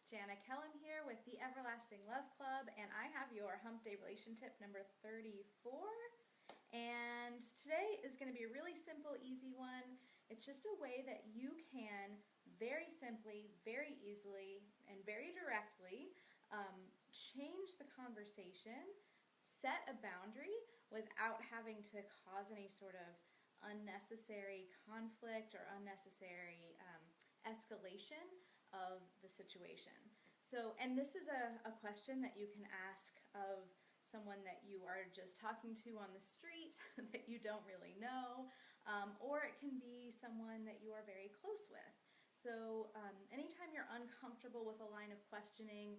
Jana Kellum here with the Everlasting Love Club, and I have your Hump Day Relation Tip number 34. And today is going to be a really simple, easy one. It's just a way that you can very simply, very easily, and very directly change the conversation, set a boundary without having to cause any sort of unnecessary conflict or unnecessary escalation of the situation. So, and this is a question that you can ask of someone that you are just talking to on the street that you don't really know, or it can be someone that you are very close with. So anytime you're uncomfortable with a line of questioning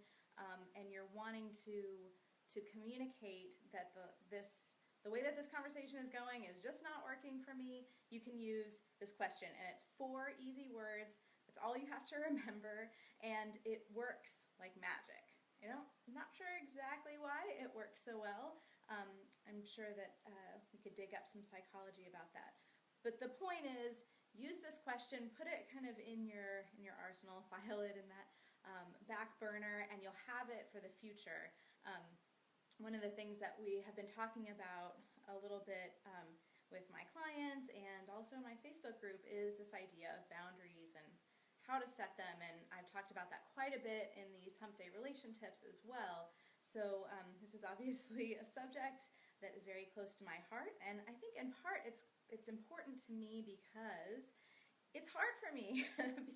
and you're wanting to communicate that the way that this conversation is going is just not working for me, you can use this question, and it's 4 easy words. That's all you have to remember, and it works like magic. I'm not sure exactly why it works so well. I'm sure that we could dig up some psychology about that. But the point is, use this question, put it kind of in your arsenal, file it in that back burner, and you'll have it for the future. One of the things that we have been talking about a little bit with my clients and also in my Facebook group is this idea of boundaries and how to set them, and I've talked about that quite a bit in these Hump Day Relation Tips as well. So this is obviously a subject that is very close to my heart, and I think in part it's important to me because it's hard for me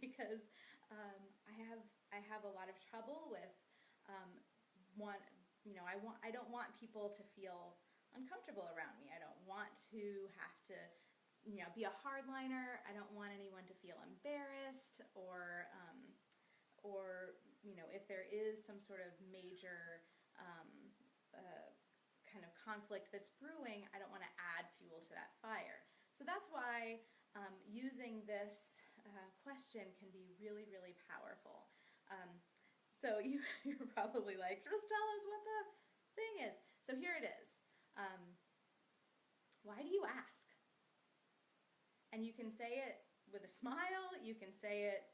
because I have a lot of trouble with I don't want people to feel uncomfortable around me. I don't want to have to be a hardliner. I don't want anyone to feel embarrassed or if there is some sort of major kind of conflict that's brewing, I don't want to add fuel to that fire. So that's why using this question can be really, really powerful. So you're probably like, just tell us what the thing is. So here it is. Why do you ask? And you can say it with a smile, you can say it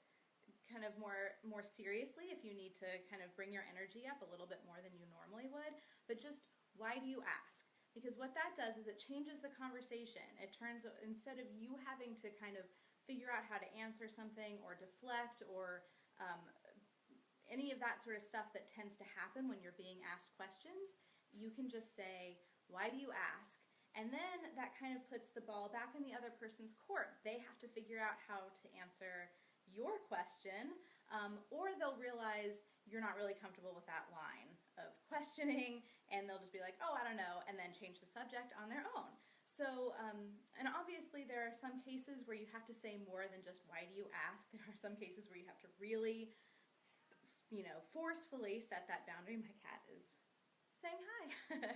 kind of more seriously if you need to kind of bring your energy up a little bit more than you normally would, but just, why do you ask? Because what that does is it changes the conversation. It turns, instead of you having to kind of figure out how to answer something or deflect or any of that sort of stuff that tends to happen when you're being asked questions, you can just say, why do you ask? And then that kind of puts the ball back in the other person's court. They have to figure out how to answer your question, or they'll realize you're not really comfortable with that line of questioning, and they'll just be like, oh, I don't know, and then change the subject on their own. So, and obviously there are some cases where you have to say more than just, why do you ask? There are some cases where you have to really, forcefully set that boundary. My cat is saying hi.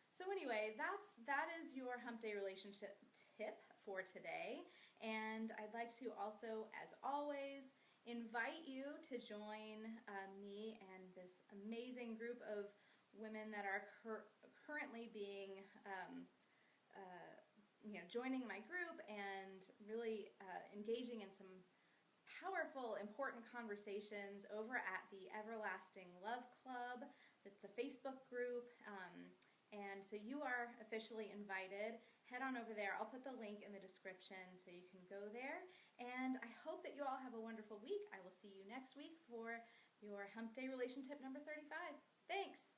So anyway, that is your Hump Day relationship tip for today, and I'd like to also, as always, invite you to join me and this amazing group of women that are currently being joining my group and really engaging in some powerful, important conversations over at the Everlasting Love Club. It's a Facebook group, and so you are officially invited. Head on over there. I'll put the link in the description so you can go there, and I hope that you all have a wonderful week. I will see you next week for your Hump Day Relation Tip number 35. Thanks!